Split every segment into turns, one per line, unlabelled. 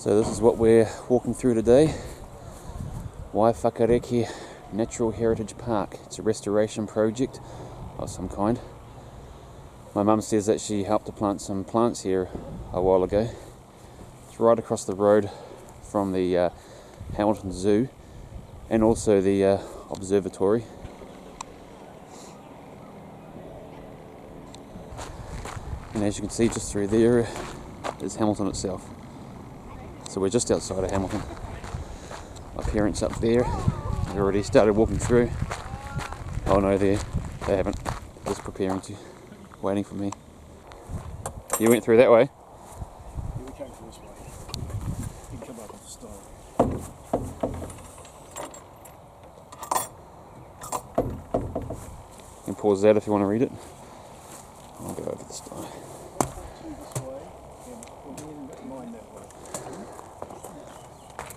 So this is what we're walking through today. Waiwhakareke Natural Heritage Park. It's a restoration project of some kind. My mum says that she helped to plant some plants here a while ago. It's right across the road from the Hamilton Zoo and also the observatory. And as you can see just through there is Hamilton itself. So we're just outside of Hamilton. My parents up there, they've already started walking through. Oh no, they haven't. Just preparing to, waiting for me. You went through that way?
Yeah, we came through this way. You can come up with the stone.
You can pause that if you want to read it. I'll go over the stone.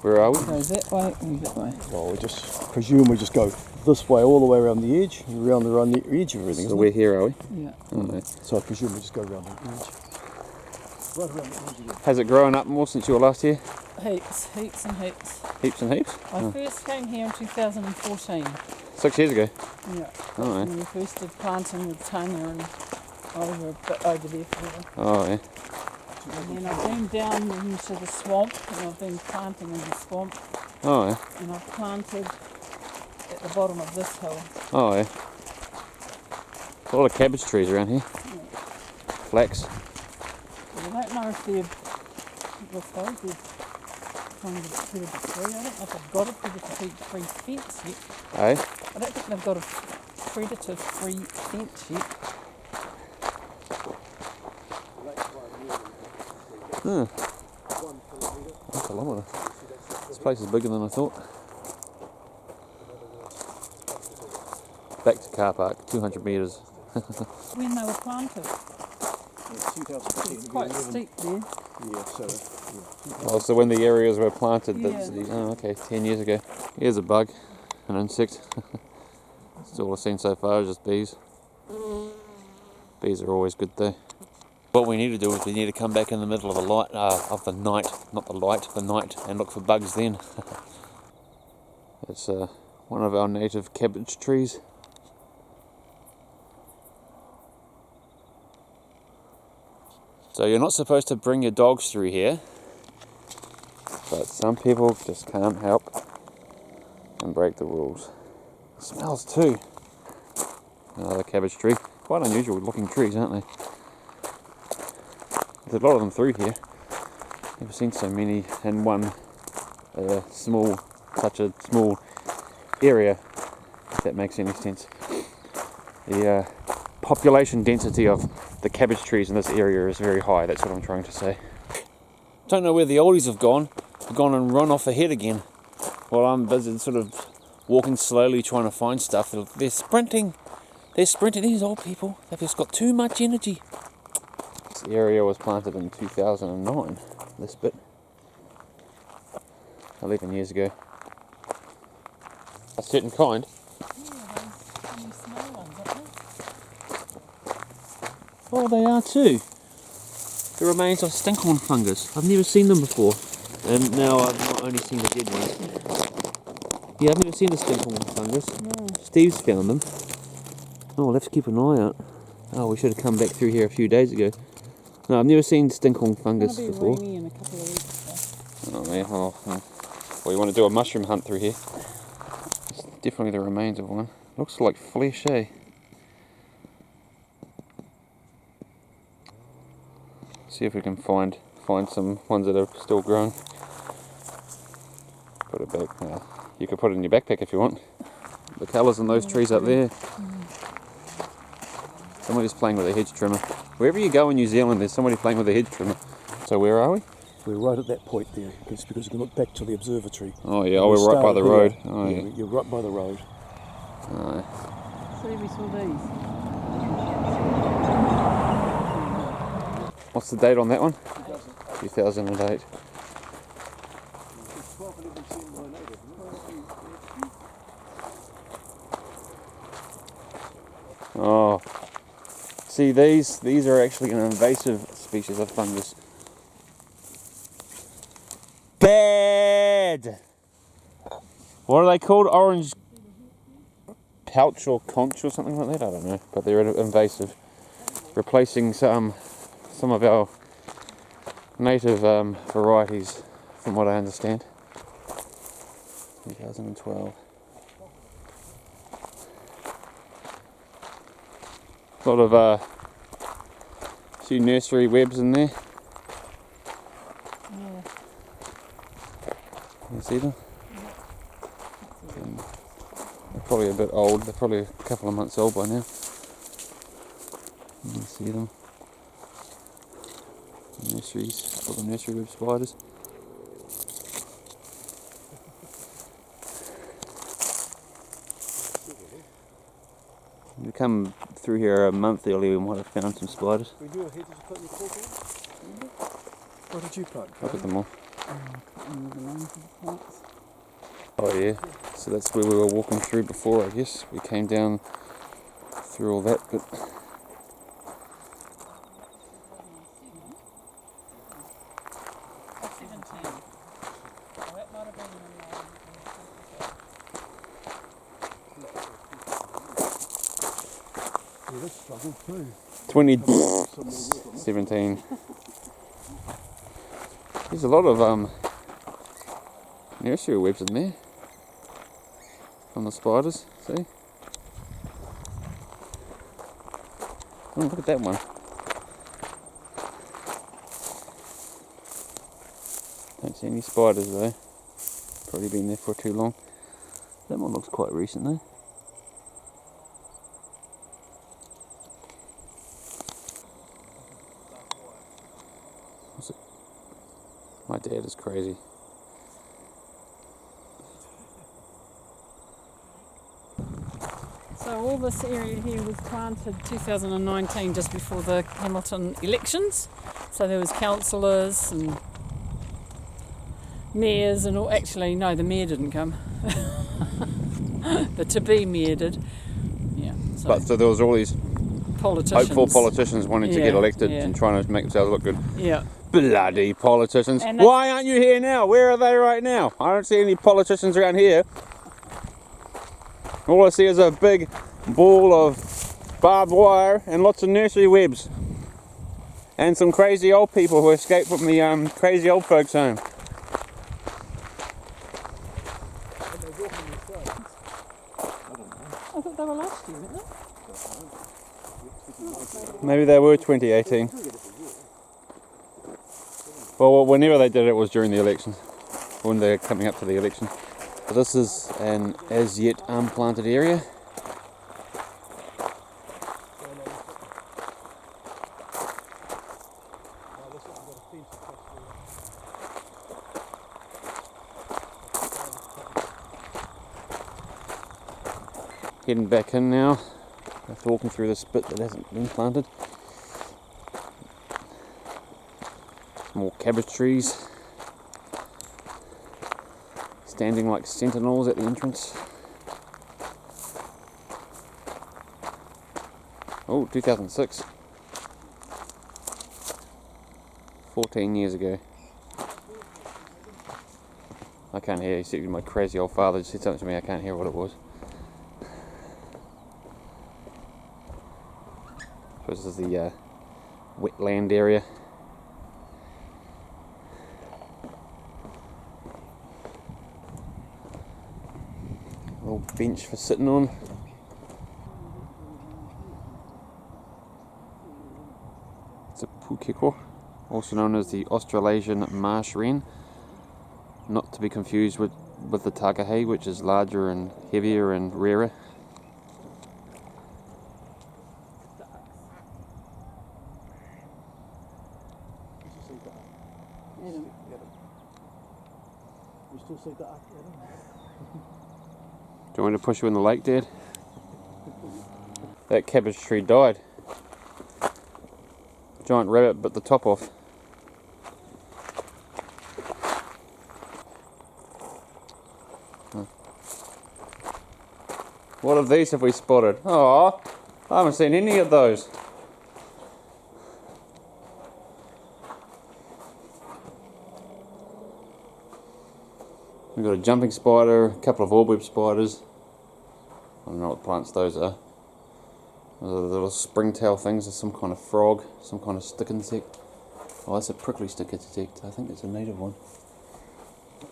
Where are we?
Go that way and that way.
Well, we just presume we just go this way all the way around the edge, around the edge of everything.
So we're here, are we?
Yeah.
Oh,
so I presume we just go around the edge. Right around the edge again.
has it grown up more since you were last here?
Heaps and heaps.
Heaps and heaps?
I first came here in 2014.
6 years ago?
Yeah.
Oh,
And we first did planting with Tanya and I was a bit over there forever.
Oh, yeah.
And then I've been down into the swamp and I've been planting in the swamp.
Oh, yeah.
And I've planted at the bottom of this hill.
Oh, yeah. A lot of cabbage trees around here.
Yeah.
Flax.
But I don't know if they're, with those, they're trying to get predator-free. I don't know if they've got a predator-free fence yet.
Eh?
I don't think they've got a predator-free fence yet.
Hmm. 1 kilometre. This place is bigger than I thought. Back to car park, 200 metres.
When they were planted,
Yeah, 2010.
it's quite steep there.
Yeah, so, yeah.
Oh, so when the areas were planted,
Yeah.
that's the, oh, okay, 10 years ago. Here's a bug, an insect. That's all I've seen so far is just bees. Bees are always good though. What we need to do is we need to come back in the middle of the light, of the night, not the light, the night, and look for bugs then. It's one of our native cabbage trees. So you're not supposed to bring your dogs through here, but some people just can't help and break the rules. It smells too. Another cabbage tree. Quite unusual looking trees, aren't they? There's a lot of them through here. Never seen so many in one such a small area, if that makes any sense. The population density of the cabbage trees in this area is very high, that's what I'm trying to say. Don't know where the oldies have gone. They've gone and run off ahead again. While I'm busy sort of walking slowly trying to find stuff. They're sprinting. They're sprinting. These old people, they've just got too much energy. This area was planted in 2009, this bit. 11 years ago. A certain kind. Oh, they are too. The remains of stinkhorn fungus. I've never seen them before. And now I've not only seen the dead ones. Yeah, I've never seen the stinkhorn fungus. No. Steve's found them. Oh, we'll have to keep an eye out. Oh, we should have come back through here a few days ago. No, I've never seen stinkhorn fungus
It's
before.
gonna be rainy in a couple of weeks.
Oh, yeah. Oh, well, you want to do a mushroom hunt through here? It's definitely the remains of one. Looks like flesh, eh? See if we can find some ones that are still growing. Put it back. You could put it in your backpack if you want. The colours in those trees up there. Somebody's playing with a hedge trimmer. Wherever you go in New Zealand, there's somebody playing with a hedge trimmer. So where are we?
We're right at that point there, because you can look back to the observatory.
Oh yeah, oh, we're right by the road. Oh
yeah,
yeah.
You're right by the road.
Oh.
See, we saw these.
What's the date on that one? 2008. Oh, see these are actually an invasive species of fungus. bad. What are they called? Orange pouch or conch or something like that? I don't know. But they're invasive. Replacing some of our native varieties, from what I understand. 2012. A lot of few nursery webs in there.
Yeah.
You see them? They're probably a bit old. They're probably a couple of months old by now. You can see them. Nurseries, all the nursery web spiders. We come through here a month earlier, we might have found some spiders.
We do a hedge, did you put your cork in? What did you put?
Look at them all.
And the names of the plants.
Oh yeah, so that's where we were walking through before, I guess. We came down through all that, but...
Yeah, that's struggle too.
17. There's a lot of nursery webs in there from the spiders, see? Oh, look at that one. Don't see any spiders though. Probably been there for too long. That one looks quite recent though. What's it? My dad is crazy.
So all this area here was planted 2019, just before the Hamilton elections. So there was councillors and mayors and all. Actually, no, the mayor didn't come. The to-be mayor did. Yeah.
So there was all these
politicians.
hopeful politicians wanting to get elected and trying to make themselves look good.
Yeah.
Bloody politicians.
And
why aren't you here now? Where are they right now? I don't see any politicians around here. All I see is a big ball of barbed wire and lots of nursery webs. And some crazy old people who escaped from the crazy old folks home.
I thought they were last year, weren't they?
Maybe they were 2018. Well, whenever they did it was during the election, when they're coming up to the election. So this is an as yet unplanted area. Heading back in now, after walking through this bit that hasn't been planted. More cabbage trees standing like sentinels at the entrance. Oh, 2006. 14 years ago. I can't hear. You see, my crazy old father just said something to me. I can't hear what it was. So this is the wetland area. Little bench for sitting on. It's a pukeko, also known as the Australasian marsh wren, not to be confused with the takahe, which is larger and heavier and rarer.
You still see that?
Do you want me to push you in the lake, Dad? That cabbage tree died. Giant rabbit bit the top off. What of these have we spotted? Oh, I haven't seen any of those. We've got a jumping spider, a couple of orb web spiders. I don't know what plants those are. Those are the little springtail things. There's some kind of frog, some kind of stick insect. Oh, that's a prickly stick insect. I think it's a native one.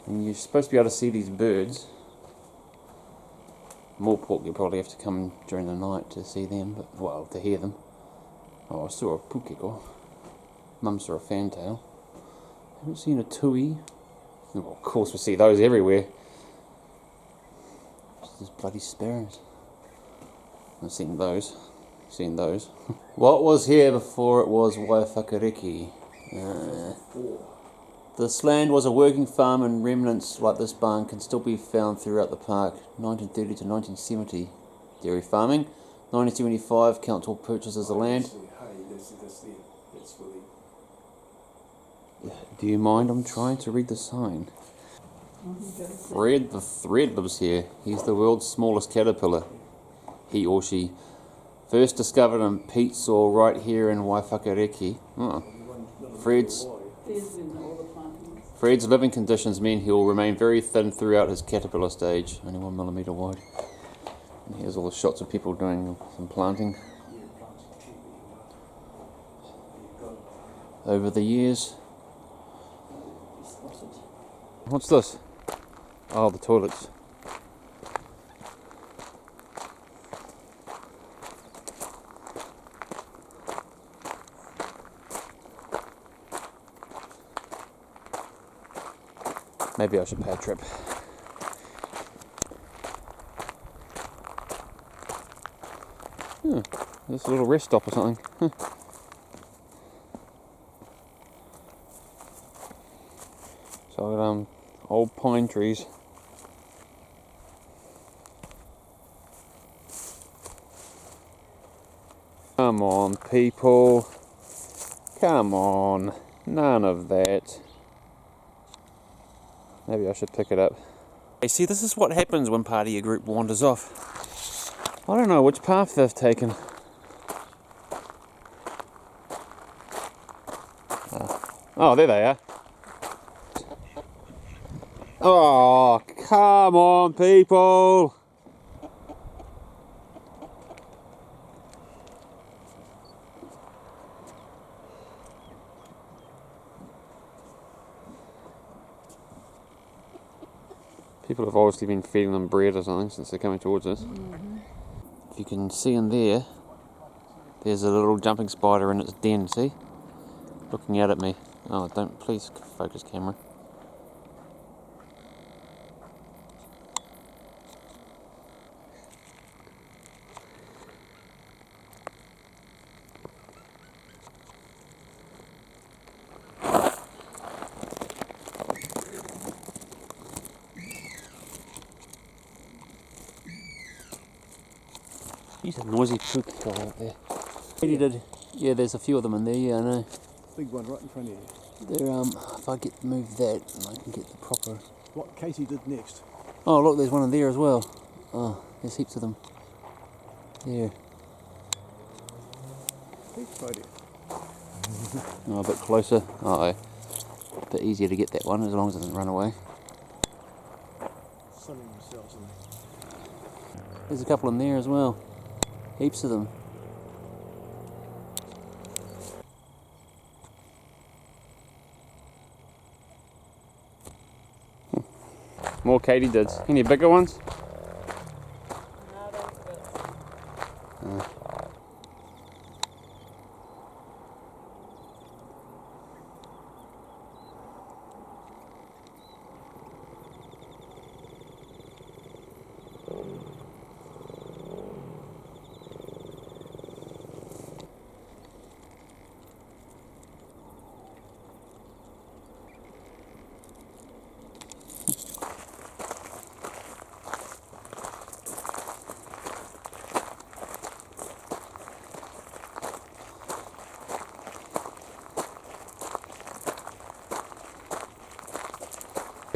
And you're supposed to be able to see these birds. More pork, you probably have to come during the night to see them, but well, to hear them. Oh, I saw a pukeko. Mum saw a fantail. Haven't seen a tui. Well, of course we see those everywhere. Just these bloody sparrows. I've seen those. Seen those. What was here before it was Waiwhakareke? This land was a working farm, and remnants like this barn can still be found throughout the park. 1930 to 1970, dairy farming. 1975, council purchases the land. Do you mind? I'm trying to read the sign. Fred the Thread lives here. He's the world's smallest caterpillar. He or she. First discovered in peat soil right here in Waiwhakareke. Oh. Fred's living conditions mean he will remain very thin throughout his caterpillar stage, only 1 millimetre wide. And here's all the shots of people doing some planting. Over the years. What's this? Oh, the toilets. Maybe I should pay a trip. This is a little rest stop or something. So I've got old pine trees. Come on, people. Come on. None of that. Maybe I should pick it up. Hey, see, this is what happens when part of your group wanders off. I don't know which path they've taken. Oh, there they are. Oh, come on, people. People have obviously been feeding them bread or something since they're coming towards us. If you can see in there, there's a little jumping spider in its den, see? Looking out at me. Oh, don't, please focus camera. He's a noisy poop guy out there. Yeah, there's a few of them in there, yeah, I know.
Big one right in front of you.
They're, if I get move that, I can get the proper...
What Katie did next.
Oh, look, there's one in there as well. Oh, there's heaps of them. There.
Heaps right here.
Oh, a bit closer. Uh-oh. A bit easier to get that one, as long as it doesn't run away.
Sunning themselves in there.
There's a couple in there as well. Heaps of them. More katydids. Any bigger ones?
No, that's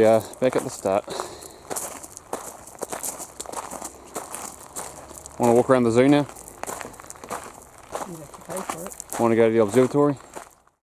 Yeah, back at the start. Want to walk around the zoo now?
you'd have to pay for it.
Want to go to the observatory?